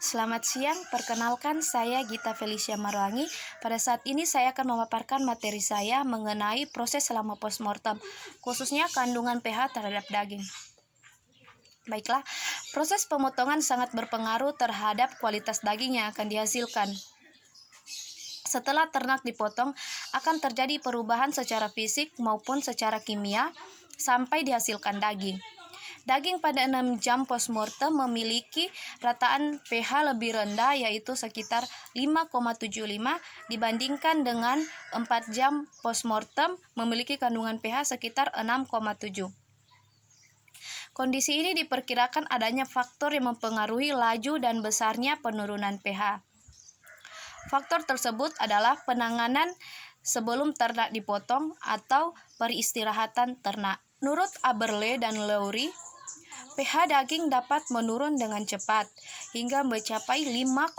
Selamat siang, perkenalkan saya Gita Felicia Marwangi. Pada saat ini saya akan memaparkan materi saya mengenai proses selama postmortem, khususnya kandungan pH terhadap daging. Baiklah, proses pemotongan sangat berpengaruh terhadap kualitas daging yang akan dihasilkan. Setelah ternak dipotong, akan terjadi perubahan secara fisik maupun secara kimia sampai dihasilkan daging. Daging pada 6 jam postmortem memiliki rataan pH lebih rendah, yaitu sekitar 5,75 dibandingkan dengan 4 jam postmortem memiliki kandungan pH sekitar 6,7. Kondisi ini diperkirakan adanya faktor yang mempengaruhi laju dan besarnya penurunan pH. Faktor tersebut adalah penanganan sebelum ternak dipotong atau peristirahatan ternak. Menurut Aberle dan Lowry, pH daging dapat menurun dengan cepat hingga mencapai 5,4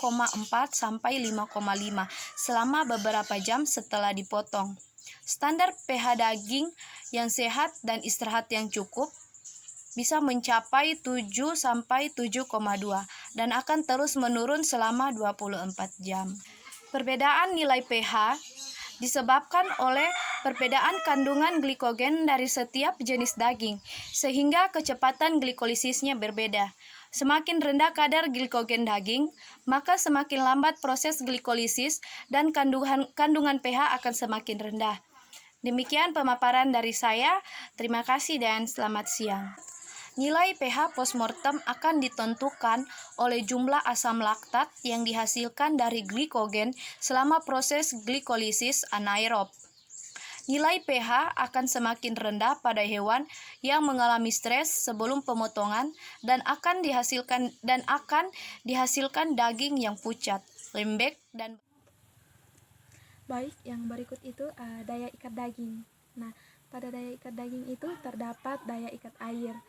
sampai 5,5 selama beberapa jam setelah dipotong. Standar pH daging yang sehat dan istirahat yang cukup bisa mencapai 7 sampai 7,2 dan akan terus menurun selama 24 jam. Perbedaan nilai pH disebabkan oleh perbedaan kandungan glikogen dari setiap jenis daging, sehingga kecepatan glikolisisnya berbeda. Semakin rendah kadar glikogen daging, maka semakin lambat proses glikolisis dan kandungan pH akan semakin rendah. Demikian pemaparan dari saya. Terima kasih dan selamat siang. Nilai pH postmortem akan ditentukan oleh jumlah asam laktat yang dihasilkan dari glikogen selama proses glikolisis anaerob. Nilai pH akan semakin rendah pada hewan yang mengalami stres sebelum pemotongan dan akan dihasilkan daging yang pucat, lembek dan Baik, yang berikut itu daya ikat daging. Nah, pada daya ikat daging itu terdapat daya ikat air.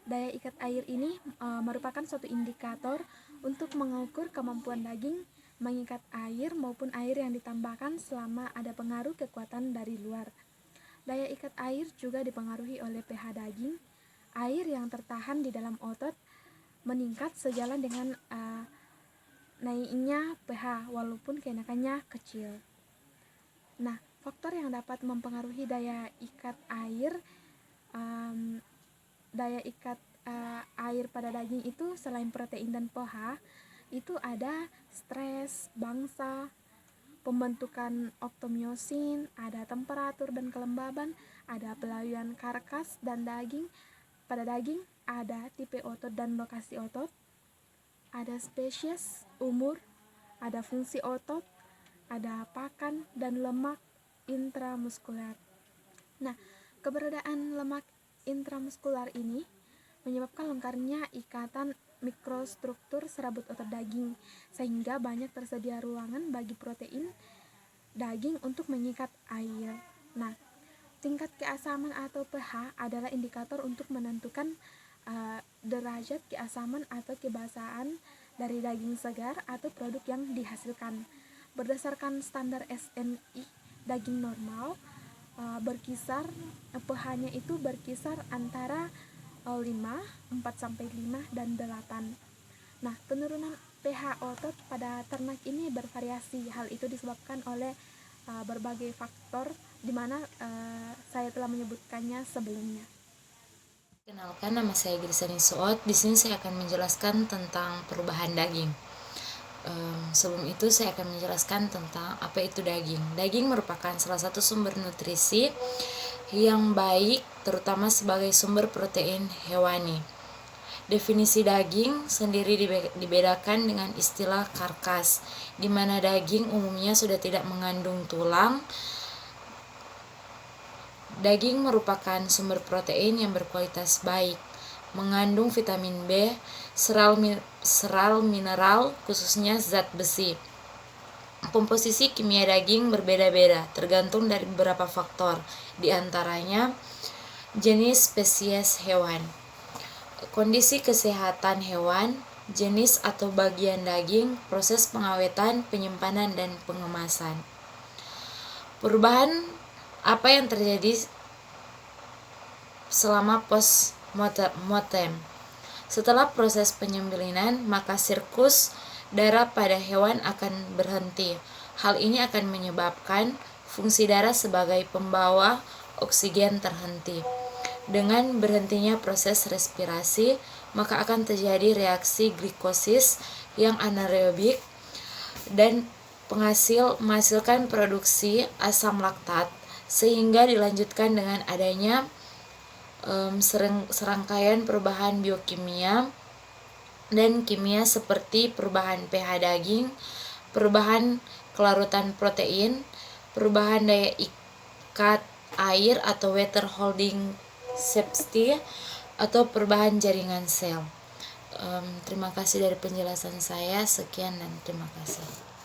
Daya ikat air ini merupakan suatu indikator untuk mengukur kemampuan daging mengikat air maupun air yang ditambahkan selama ada pengaruh kekuatan dari luar. Daya ikat air juga dipengaruhi oleh pH daging. Air yang tertahan di dalam otot meningkat sejalan dengan naiknya pH walaupun kenaikannya kecil. Nah, faktor yang dapat mempengaruhi daya ikat air air pada daging itu selain protein dan pH, itu ada stres, bangsa, pembentukan oktomyosin, ada temperatur dan kelembaban, ada pelayuan karkas dan daging. Pada daging ada tipe otot dan lokasi otot, ada spesies, umur, ada fungsi otot, ada pakan dan lemak intramuskular. Nah, keberadaan lemak intramuskular ini menyebabkan longgarnya ikatan mikrostruktur serabut otot daging, sehingga banyak tersedia ruangan bagi protein daging untuk mengikat air. Nah, tingkat keasaman atau pH adalah indikator untuk menentukan derajat keasaman atau kebasaan dari daging segar atau produk yang dihasilkan. Berdasarkan standar SNI, daging normal pH-nya itu berkisar antara 5, 4 sampai 5 dan 8. Nah, penurunan pH otot pada ternak ini bervariasi. Hal itu disebabkan oleh berbagai faktor di mana saya telah menyebutkannya sebelumnya. Kenalkan, nama saya Grisani Suot. Di sini saya akan menjelaskan tentang perubahan daging. Sebelum itu saya akan menjelaskan tentang apa itu daging. Daging merupakan salah satu sumber nutrisi yang baik, terutama sebagai sumber protein hewani. Definisi daging sendiri dibedakan dengan istilah karkas, di mana daging umumnya sudah tidak mengandung tulang. Daging merupakan sumber protein yang berkualitas baik, mengandung vitamin B, seral mineral, khususnya zat besi. Komposisi kimia daging berbeda-beda, tergantung dari beberapa faktor, di antaranya jenis spesies hewan, kondisi kesehatan hewan, jenis atau bagian daging, proses pengawetan, penyimpanan, dan pengemasan. Perubahan apa yang terjadi selama postmortem? Setelah proses penyembelihan, maka sirkus darah pada hewan akan berhenti. Hal ini akan menyebabkan fungsi darah sebagai pembawa oksigen terhenti. Dengan berhentinya proses respirasi, maka akan terjadi reaksi glikosis yang anaerobik dan menghasilkan produksi asam laktat, sehingga dilanjutkan dengan adanya serangkaian perubahan biokimia dan kimia seperti perubahan pH daging, perubahan kelarutan protein, perubahan daya ikat air atau water holding capacity, atau perubahan jaringan sel. Terima kasih dari penjelasan saya. Sekian dan terima kasih.